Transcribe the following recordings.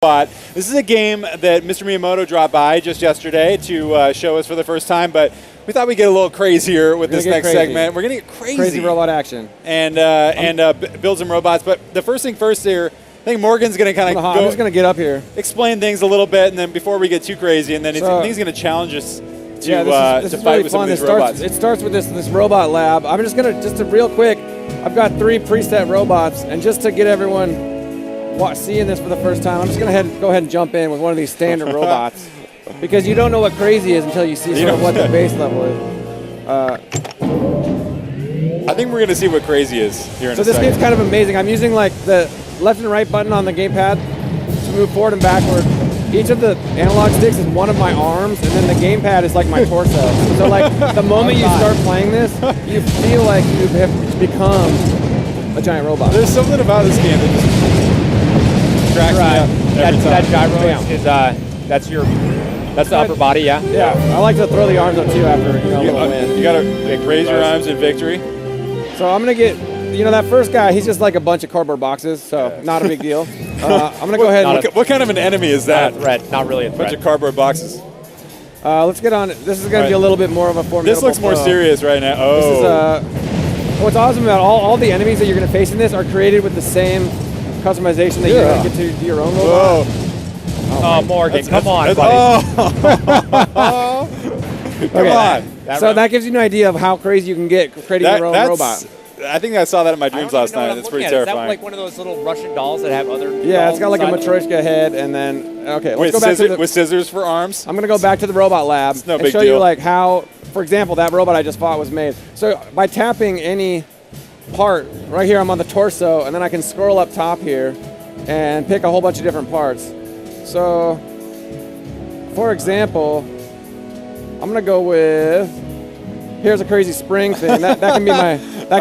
This is a game that Mr. Miyamoto dropped by just yesterday to show us for the first time, but we thought we'd get a little crazier with this next segment. We're going to get crazy. Crazy robot action. And build some robots. But the first thing first here, I think Morgan's going to kind of I'm just going to get up here. Explain things a little bit, and then before we get too crazy, and then he's going to challenge us to, this is fight really with fun. some of these robots. It starts with this robot lab. I'm just going to, real quick, I've got 3 preset robots, and just to get everyone seeing this for the first time, I'm just going to go ahead and jump in with one of these standard robots, because you don't know what crazy is until you see sort of what the base level is. I think we're going to see what crazy is here in a second. So this game's kind of amazing. I'm using like the left and right button on the gamepad to move forward and backward. Each of the analog sticks is one of my arms, and then the gamepad is like my torso. So like the moment you start playing this, you feel like you have become a giant robot. There's something about this game that just cracks me up every time. That gyro is that's the upper body, yeah? Yeah, I like to throw the arms up too after a little win. You gotta raise your arms in victory. So I'm gonna get, that first guy, he's just like a bunch of cardboard boxes, so not a big deal. I'm gonna go ahead and what kind of an enemy is that? Not a threat, not really a threat. Bunch of cardboard boxes. Let's get on. This is gonna be a little bit more of a formidable. This looks more serious right now. Oh. This is what's awesome about all the enemies that you're gonna face in this are created with the same customization that you're gonna get to do your own robot. Oh, Morgan, come on, buddy. Come on. So that gives you an idea of how crazy you can get creating your own robot. I think I saw that in my dreams last night. It's pretty terrifying. Is that like one of those little Russian dolls that have other Yeah, it's got like a Matryoshka head, and then, let's go back to with scissors for arms? I'm going to go back to the robot lab and show you like how, for example, that robot I just fought was made. So by tapping any part, right here I'm on the torso, and then I can scroll up top here and pick a whole bunch of different parts. So, for example, I'm going to go with, here's a crazy spring thing. That can be my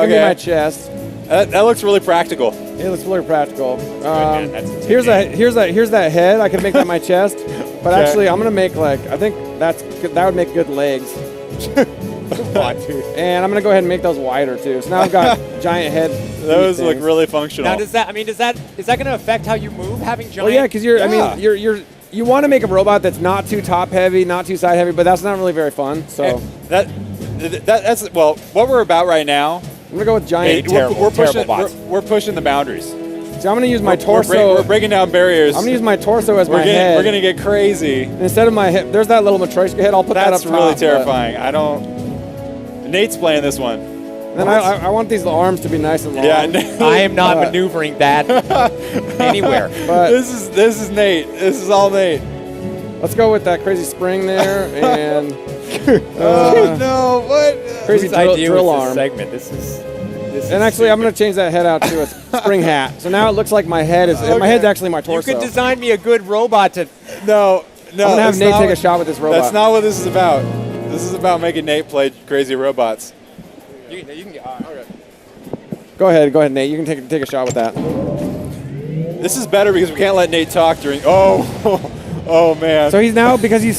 be my chest. That looks really practical. It looks really practical. Here's that head. I could make that my chest, but actually I'm gonna make I think that would make good legs. And I'm gonna go ahead and make those wider too. So now I've got giant head. Those look really functional. Now is that gonna affect how you move, having giant? Well, yeah, because you want to make a robot that's not too top heavy, not too side heavy, but that's not really very fun. So that's what we're about right now. I'm gonna go with giant. We're pushing the boundaries. So I'm gonna use my torso. We're breaking down barriers. I'm gonna use my torso as my head. We're gonna get crazy. And instead of my head, there's that little Matryoshka head. I'll put that up top. That's really terrifying. Nate's playing this one. Then I want these arms to be nice and long. Yeah, I am not maneuvering that anywhere. But this is Nate. This is all Nate. Let's go with that crazy spring there and. Oh no! What? Crazy drill arm segment. This is and actually, I'm going to change that head out to a spring hat. So now it looks like my head is. My head's actually my torso. You could design me a good robot to. No. I'm going to have Nate take a shot with this robot. That's not what this is about. This is about making Nate play crazy robots. You can get. Okay. Go ahead, Nate. You can take a shot with that. This is better because we can't let Nate talk during. Oh man! So he's now because his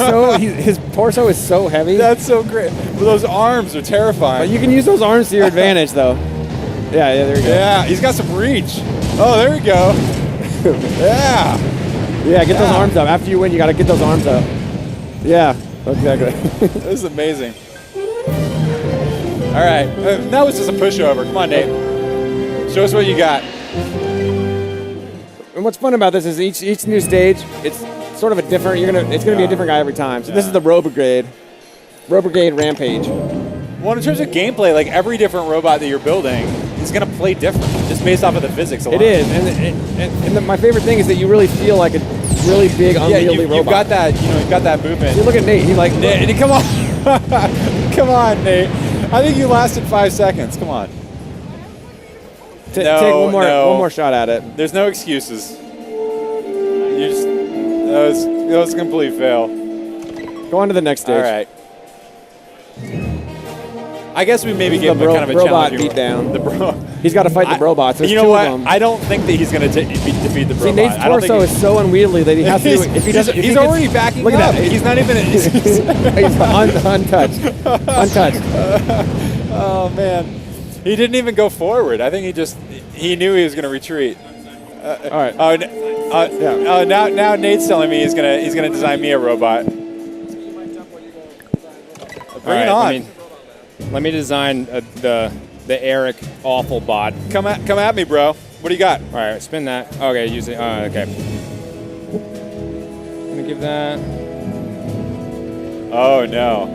torso is so heavy. That's so great. But those arms are terrifying. But you can use those arms to your advantage, though. Yeah, there you go. Yeah, he's got some reach. Oh, there we go. Yeah. Yeah, get those arms up. After you win, you got to get those arms up. Yeah, exactly. This is amazing. All right, now it's just a pushover. Come on, Nate. Show us what you got. And what's fun about this is each new stage, it's sort of a different. It's gonna be a different guy every time. So this is the Robrigade Rampage. Well, in terms of gameplay, like every different robot that you're building is gonna play different, just based off of the physics alone. It is, and my favorite thing is that you really feel like a really big, unwieldy robot. You've got that, you've got that movement. See, look at Nate. He's like, Nate, come on, come on, Nate. I think you lasted 5 seconds. Come on. Take one more shot at it. There's no excuses. That was a complete fail. Go on to the next stage. All right. I guess we maybe give him kind of a robot challenge. Beat down. He's got to fight the robots. There's you know what? Two of them. I don't think that he's going to defeat the robot. See, Nate's torso is so unwieldy that he has to. If he doesn't, he's already backing look up. At that. He's not even. He's untouched. Untouched. Oh man, he didn't even go forward. I think he knew he was going to retreat. All right. Now Nate's telling me he's gonna design me a robot. Bring it on. Let me design the Eric awful bot. Come at me, bro. What do you got? All right, spin that. Okay, use it. Okay. Let me give that. Oh no.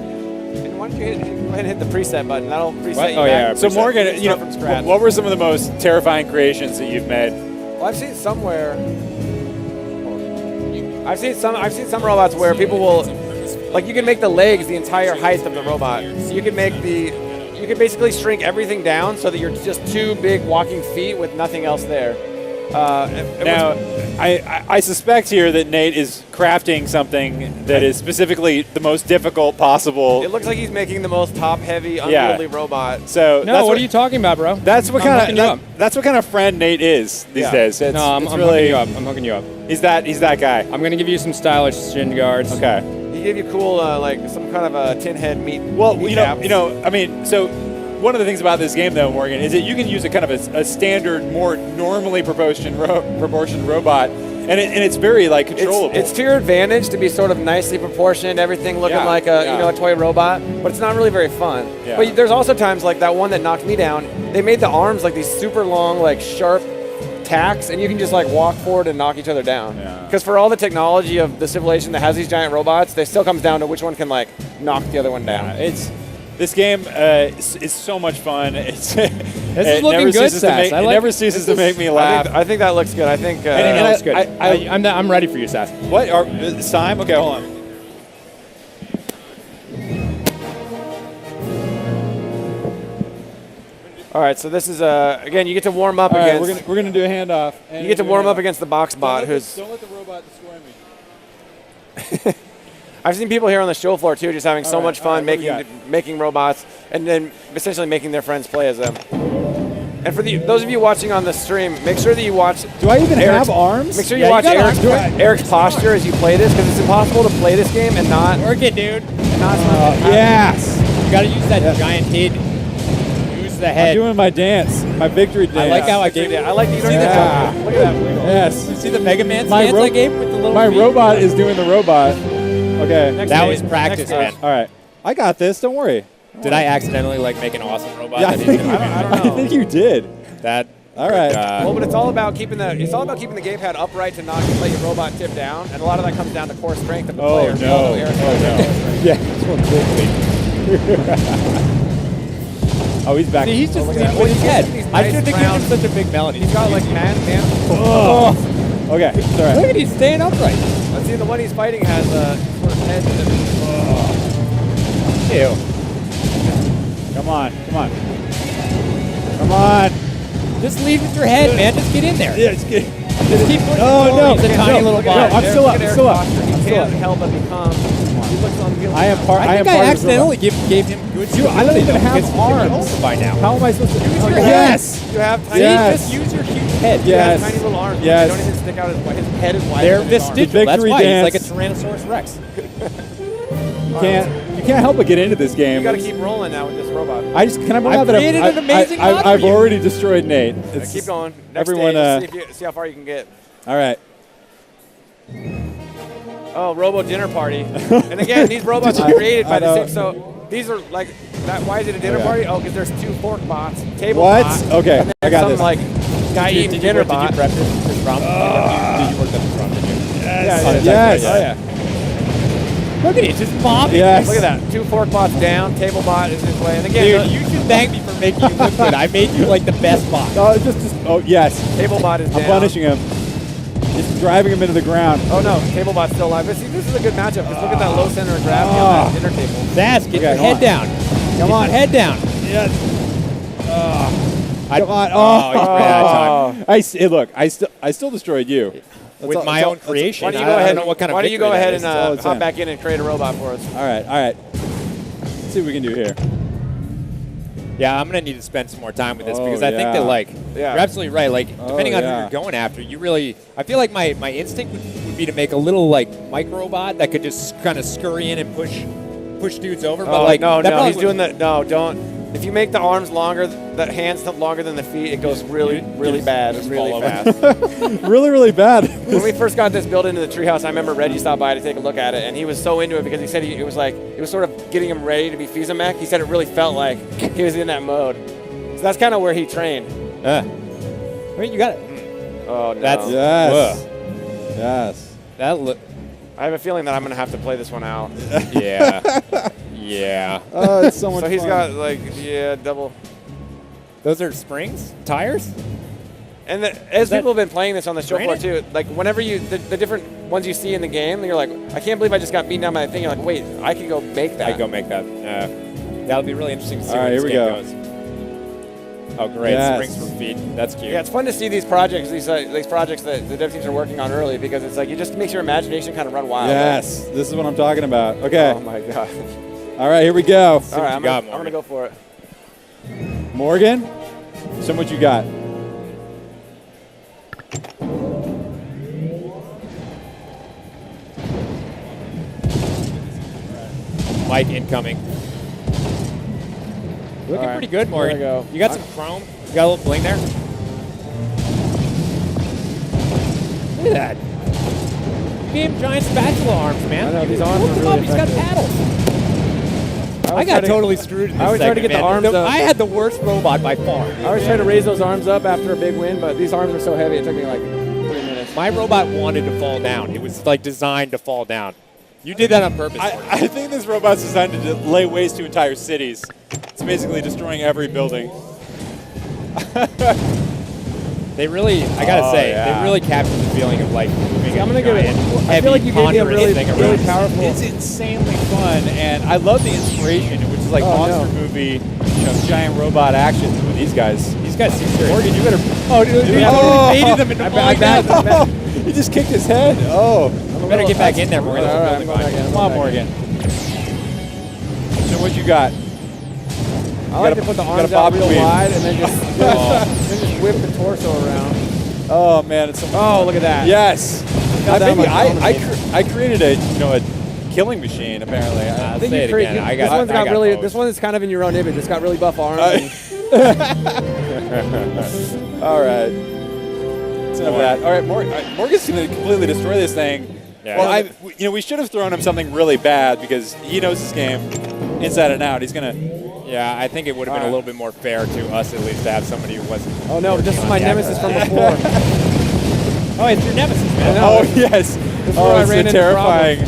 And why don't you go ahead and hit the preset button? That'll preset you Oh, back. yeah. So Morgan, from scratch. what were some of the most terrifying creations that you've made? Well, I've seen some robots where people will, like, you can make the legs the entire height of the robot. So you can basically shrink everything down so that you're just two big walking feet with nothing else there. Now, I suspect here that Nate is crafting something that is specifically the most difficult possible. It looks like he's making the most top-heavy, unwieldy robot. So No, what are you talking about, bro? That's what kind of friend Nate is these days. No, I'm hooking you up. I'm hooking you up. He's that guy. I'm gonna give you some stylish shin guards. Okay. He gave you cool, like some kind of a tin head meat. Well, meat you know, I mean, so one of the things about this game, though, Morgan, is that you can use a kind of a standard, more normally proportioned robot, and it's very like controllable. It's to your advantage to be sort of nicely proportioned, everything looking like a toy robot, but it's not really very fun. Yeah. But there's also times like that one that knocked me down. They made the arms like these super long, like sharp tacks, and you can just like walk forward and knock each other down. Because for all the technology of the civilization that has these giant robots, they still comes down to which one can like knock the other one down. This game is so much fun. This is looking good, Sass. It never ceases to make me laugh. I think that looks good. I think it looks good. I'm ready for you, Sass. What? It's time? Okay, hold on. All right, so this is again. You get to warm up against. We're gonna do a handoff. You get to warm up against the box bot, who's. Don't let the robot destroy me. I've seen people here on the show floor too, just having so much fun making robots and then essentially making their friends play as them. And for those of you watching on the stream, make sure that you watch. Do I even have arms? Make sure you watch Eric's posture as you play this, because it's impossible to play this game and not work it, dude. And not yes. You got to use that giant head. Use the head. I'm doing my dance, my victory dance. I like how I gave it. I like that you don't see the jump. Look at that wiggle. Yes. You see the Mega Man stance I gave with the little My feet? robot is doing the robot. Okay. That was practice, man. All right. I got this. Don't worry. Did I accidentally make an awesome robot? Yeah, I think you did. That. All right. Well, but it's all about keeping the gamepad upright to not let your robot tip down, and a lot of that comes down to core strength of the player. Oh no. Yeah. Oh, he's back. See, he's just leading with his head. I should have given him such a big melody. He's got like man. Oh. Okay. Sorry. Look at he's staying upright. Let's see, the one he's fighting has a sort of head. Ew. Come on. Come on. Just leave with your head, man. Just get in there. Yeah, just keep pushing no. He's a tiny little guy. No, I'm still up. He can't help but become. He looks on the I am part. I think I accidentally gave him good. I don't even have arms by now. How am I supposed to use your yes. You have tiny. Just use your huge head. You Yes. have tiny little arms. Yes. They don't even stick out his head is wide. They're vestigial. That's why dance. he's like a Tyrannosaurus Rex. You can't help but get into this game. You got to keep rolling now with this robot. Can I point out that created an amazing mod for I've you. already destroyed Nate. Keep going. Next everyone. stage, see how far you can get. All right. Oh, Robo Dinner Party. And again, these robots are created by the same. So these are like that. Why is it a dinner party? Oh, because there's 2 fork bots, table bots. Okay, and I got some this. like guy eating dinner bot. Did you prep this prompt? Did you work that prompt? Yes. Oh yeah. Look at it, just bobbing. Yes. Look at that. 2 fork bots down, table bot is this way. And again, Dude, you should thank me for making you look good. I made you like the best bot. Oh yes. table bot is down. I'm punishing him. Just driving him into the ground. Oh no, table bot's still alive. But see, this is a good matchup because look at that low center of gravity on that dinner table. Zaz, get your head down. Come on. Head down. Yes. Come on. Oh, you ran out of time. Look, I still destroyed you. With my own creation. Why don't you I go ahead? don't know what kind of Why don't you go victory ahead that and is. hop back in and create a robot for us? All right. Let's see what we can do here. Yeah, I'm gonna need to spend some more time with this because I think yeah. that you're absolutely right. Like depending on who yeah. you're going after, you really. I feel like my instinct would be to make a little micro robot that could just kind of scurry in and push dudes over. But no, that he's doing that. No, don't. if you make the arms longer, the hands longer than the feet, it goes really bad, really fast. really bad. When we first got this built into the treehouse, I remember Reggie stopped by to take a look at it, and he was so into it because he said it was sort of getting him ready to be Fizamech. He said it really felt like he was in that mode. So that's kind of where he trained. Wait, you got it. Oh no. That's Yes. That look. I have a feeling that I'm gonna have to play this one out. Yeah. Yeah. Oh, it's so much So he's fun. got double. Those are springs, tires. And as people have been playing this on the show floor too, like whenever the different ones you see in the game, you're like, I can't believe I just got beaten down by that thing. You're like, wait, I could go make that. I go make that. That'll be really interesting to see All where right, this here we game go. goes. Oh, great! Yes. Springs for feet. That's cute. Yeah, it's fun to see these projects, these projects that the dev teams are working on early, because it's like it just makes your imagination kind of run wild. Yes, this is what I'm talking about. Okay. Oh my god. All right, here we go. All right, I'm got, gonna go for it. Morgan, show me what you got. Mike incoming. Looking pretty good, Morgan. There we go. You got some chrome. You got a little bling there. Look at that. You gave him giant spatula arms, man. I know, these You arms hooked are him really up. He's got effective. paddles. I got totally screwed in this I always try to segment, get the man. arms up. I had the worst robot by far. I always try to raise those arms up after a big win, but these arms are so heavy it took me like 3 minutes. My robot wanted to fall down. It was like designed to fall down. You did that on purpose. Morgan. I think this robot's designed to lay waste to entire cities. It's basically destroying every building. They really, I gotta say, yeah. they really captured the feeling of like moving. I'm gonna give it. giant, I feel like you gave me a really, ponderous thing really around. powerful. It's insanely fun, and I love the inspiration, which is like monster movie, giant robot action with these guys. These guys seem serious. Morgan, you better. Oh, dude, you baited them into falling down. He just kicked his head. Oh. You better get back in there, Morgan. All right, I'm going back in. Come on, Morgan. So what you got? I like to put the arms out real wide and then just whip the torso around. Oh man, it's so much Oh, fun. look at that. Yes. Got that Maybe much I created a killing machine apparently. I think say you it create. again. This one's got really. both. This one is kind of in your own image. It's got really buff arms. All right. That's enough of that. All right, Morgan's going to completely destroy this thing. Yeah. Well, we should have thrown him something really bad because he knows this game inside and out. He's going to. Yeah, I think it would have been a little bit more fair to us at least to have somebody who wasn't. Oh no, this is my nemesis from before. Oh, it's your nemesis, man. Oh yes. This is Oh, where I it's ran so into terrifying.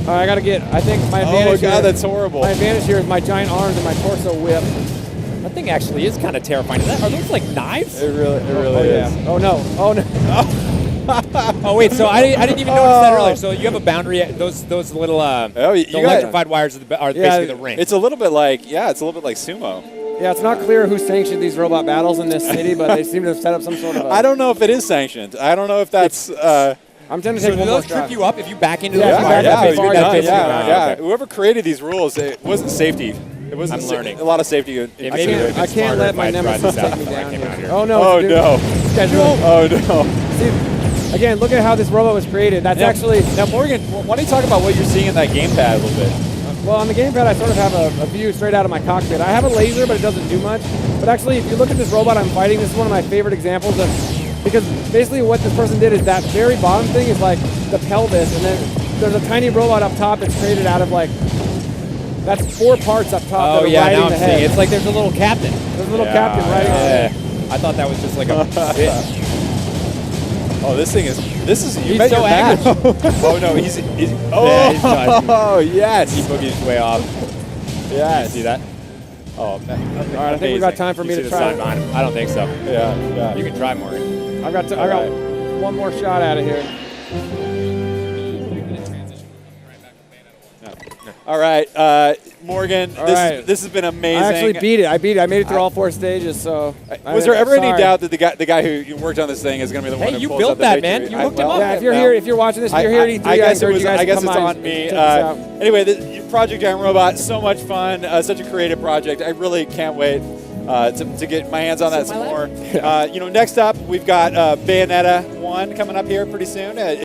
All right, I gotta get. I think my advantage. Oh god, here, that's horrible. My advantage here is my giant arms and my torso whip. That thing actually is kind of terrifying. Are those like knives? It really is. Yeah. Oh no. Oh no. Oh wait, so I didn't even notice that earlier. So you have a boundary. Those little you the got- electrified wires are basically the ring. It's a little bit like sumo. Yeah, it's not clear who sanctioned these robot battles in this city, but they seem to have set up some sort of. I don't know if it is sanctioned. I don't know if that's. I'm tempted to so take do one more those trip shot. you up if you back into Yeah, those if you wires? back up That's too far, basically- that's that's basically- basically- yeah. okay. Whoever created these rules, it wasn't safety. It wasn't I'm learning. a lot of safety. It maybe would have been I can't smarter let if my I tried nemesis this out take me before I down came out here. here. Oh no. Oh dude. no. This guy's really- Oh no. See, again, look at how this robot was created. That's actually. Now Morgan, why don't you talk about what you're seeing in that gamepad a little bit? Well, on the gamepad, I sort of have a view straight out of my cockpit. I have a laser, but it doesn't do much. But actually, if you look at this robot I'm fighting, this is one of my favorite examples of, because basically what this person did is that very bottom thing is like the pelvis, and then there's a tiny robot up top that's created out of like, that's 4 parts up top Oh that are yeah, riding now I'm the seeing. head. It's like there's a little captain. There's a little captain riding the head. I thought that was just like a fish. Oh, this is. You He's bet so your match. angry. Oh no, he's. Yeah, he's done. Oh yes. He boogied his way off. Yes. You see that? Oh man. All right, I think we got time for You me see to the sign try. behind him? I don't think so. Yeah. You can try, Morgan. I got one more shot out of here. All right, Morgan. All right. This has been amazing. I actually beat it. I made it through all 4 stages. So Was there ever any sorry. doubt that the guy who worked on this thing is going to be the one Hey, who you pulls built out the that, victory? man. You hooked him up. Yeah, if you're here, if you're watching this, if you're here at E3, I guess encourage you guys I guess to come it's by on me. and check this out. Anyway, the Project Giant Robot, so much fun, such a creative project. I really can't wait to get my hands on that some more. Next up, we've got Bayonetta 1 coming up here pretty soon.